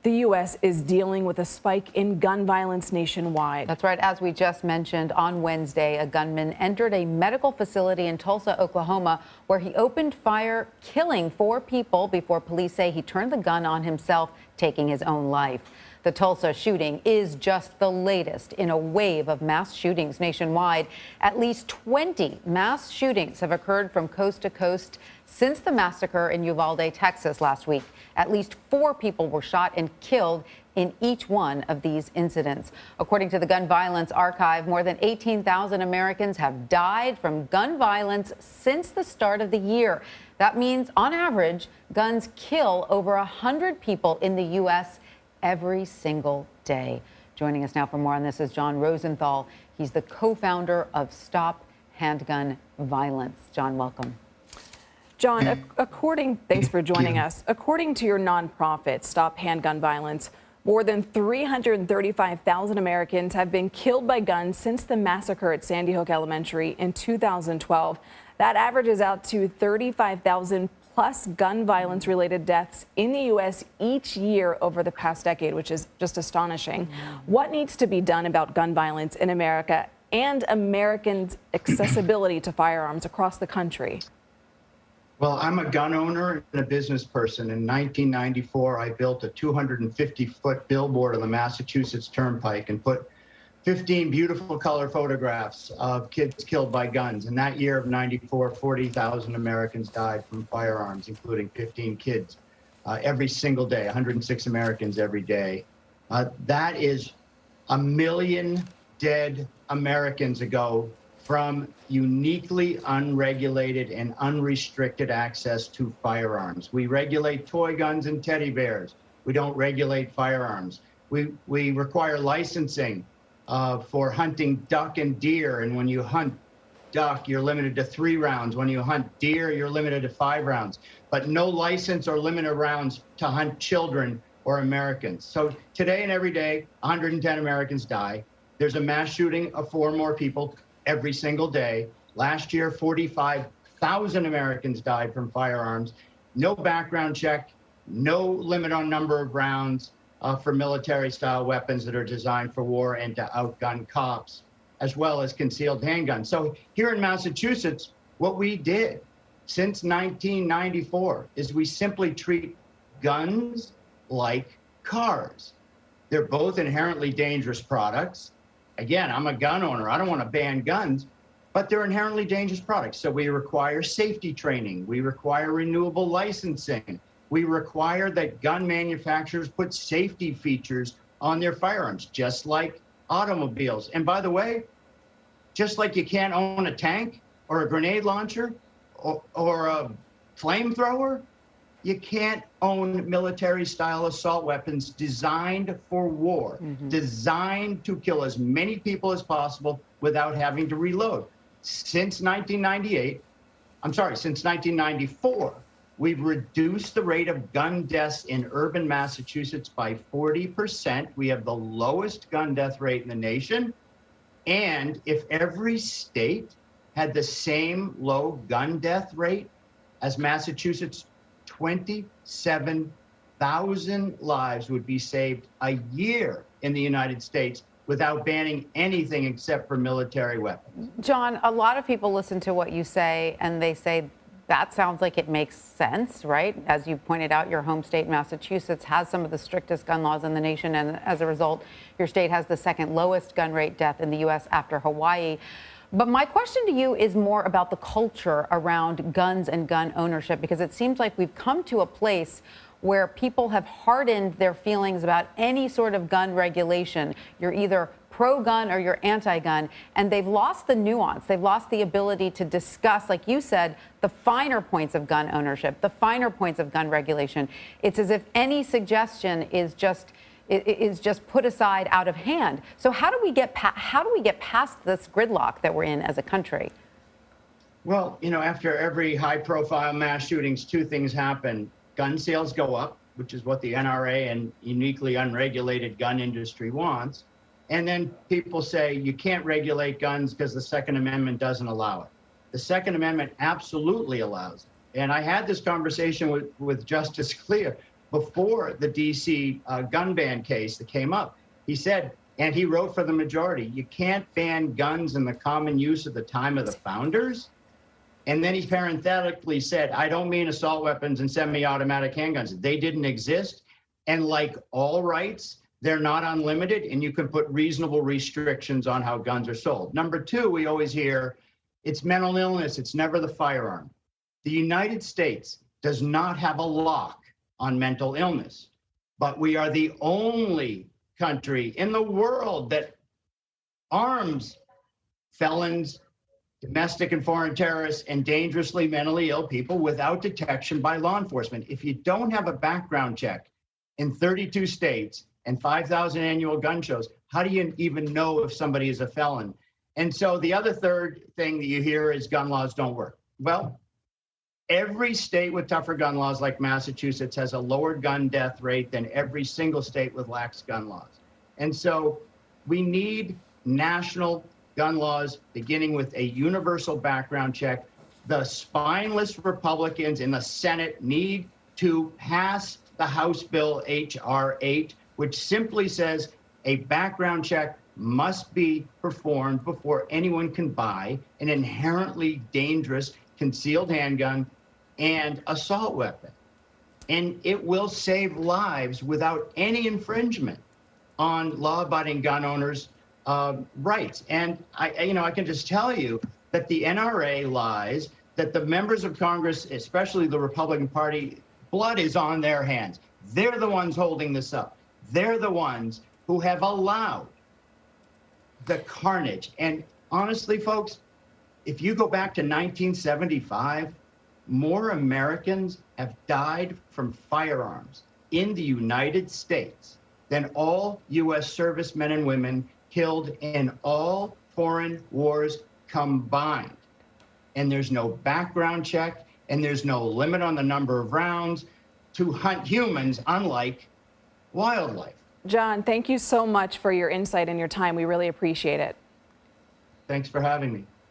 The U.S. is dealing with a spike in gun violence nationwide. That's right. As we just mentioned, on Wednesday, a gunman entered a medical facility in Tulsa, Oklahoma, where he opened fire, killing 4 people before police say he turned the gun on himself, taking his own life. The Tulsa shooting is just the latest in a wave of mass shootings nationwide. At least 20 mass shootings have occurred from coast to coast since the massacre in Uvalde, Texas last week. At least 4 people were shot and killed in each one of these incidents. According to the Gun Violence Archive, more than 18,000 Americans have died from gun violence since the start of the year. That means, on average, guns kill over 100 people in the U.S. every single day. Joining us now for more on this is John Rosenthal. He's the co-founder of Stop Handgun Violence. John, welcome. John, thanks for joining us. According to your nonprofit, Stop Handgun Violence, more than 335,000 Americans have been killed by guns since the massacre at Sandy Hook Elementary in 2012. That averages out to 35,000 plus gun violence related deaths in the U.S. each year over the past decade, which is just astonishing. What needs to be done about gun violence in America and Americans' accessibility to firearms across the country? Well, I'm a gun owner and a business person. In 1994, I built a 250-foot billboard on the Massachusetts Turnpike and put 15 beautiful color photographs of kids killed by guns. And that year of 94, 40,000 Americans died from firearms, including 15 kids every single day, 106 Americans every day. That is 1 million dead Americans ago from uniquely unregulated and unrestricted access to firearms. We regulate toy guns and teddy bears. We don't regulate firearms. We require licensing for hunting duck and deer. And when you hunt duck, you're limited to 3 rounds. When you hunt deer, you're limited to 5 rounds. But no license or limit of rounds to hunt children or Americans. So today and every day, 110 Americans die. There's a mass shooting of 4 more people every single day. Last year, 45,000 Americans died from firearms. No background check, no limit on number of rounds for military-style weapons that are designed for war and to outgun cops, as well as concealed handguns. So here in Massachusetts, what we did since 1994 is we simply treat guns like cars. They're both inherently dangerous products. Again, I'm a gun owner. I don't want to ban guns, but they're inherently dangerous products. So we require safety training. We require renewable licensing. We require that gun manufacturers put safety features on their firearms, just like automobiles. And by the way, just like you can't own a tank or a grenade launcher or a flamethrower, you can't own military-style assault weapons designed for war, designed to kill as many people as possible without having to reload. Since 1994, we've reduced the rate of gun deaths in urban Massachusetts by 40%. We have the lowest gun death rate in the nation. And if every state had the same low gun death rate as Massachusetts, 27,000 lives would be saved a year in the United States without banning anything except for military weapons. John, a lot of people listen to what you say and they say that sounds like it makes sense, right? As you pointed out, your home state, Massachusetts, has some of the strictest gun laws in the nation. And as a result, your state has the second lowest gun rate death in the U.S. after Hawaii. But my question to you is more about the culture around guns and gun ownership, because it seems like we've come to a place where people have hardened their feelings about any sort of gun regulation. You're either pro-gun or you're anti-gun, and they've lost the nuance. They've lost the ability to discuss, like you said, the finer points of gun ownership, the finer points of gun regulation. It's as if any suggestion is just put aside out of hand. So how do we get past this gridlock that we're in as a country? Well, you know, after every high-profile mass shootings, 2 things happen. Gun sales go up, which is what the NRA and uniquely unregulated gun industry wants. And then people say you can't regulate guns because the Second Amendment doesn't allow it. The Second Amendment absolutely allows it. And I had this conversation with Justice Scalia before the DC gun ban case that came up. He said, and he wrote for the majority, you can't ban guns in the common use at the time of the founders. And then he parenthetically said, I don't mean assault weapons and semi-automatic handguns. They didn't exist. And like all rights, they're not unlimited, and you can put reasonable restrictions on how guns are sold. Number two, we always hear, it's mental illness, it's never the firearm. The United States does not have a lock on mental illness, but we are the only country in the world that arms felons, domestic and foreign terrorists, and dangerously mentally ill people without detection by law enforcement. If you don't have a background check in 32 states and 5,000 annual gun shows, how do you even know if somebody is a felon? And so the other third thing that you hear is gun laws don't work. Well, every state with tougher gun laws like Massachusetts has a lower gun death rate than every single state with lax gun laws. And so we need national gun laws beginning with a universal background check. The spineless Republicans in the Senate need to pass the House Bill H.R. 8, which simply says a background check must be performed before anyone can buy an inherently dangerous concealed handgun and assault weapon. And it will save lives without any infringement on law-abiding gun owners' rights. And I can just tell you that the NRA lies, that the members of Congress, especially the Republican Party, blood is on their hands. They're the ones holding this up. They're the ones who have allowed the carnage. And honestly, folks, if you go back to 1975, more Americans have died from firearms in the United States than all U.S. servicemen and women killed in all foreign wars combined. And there's no background check, and there's no limit on the number of rounds to hunt humans, unlike wildlife. John, thank you so much for your insight and your time. We really appreciate it. Thanks for having me.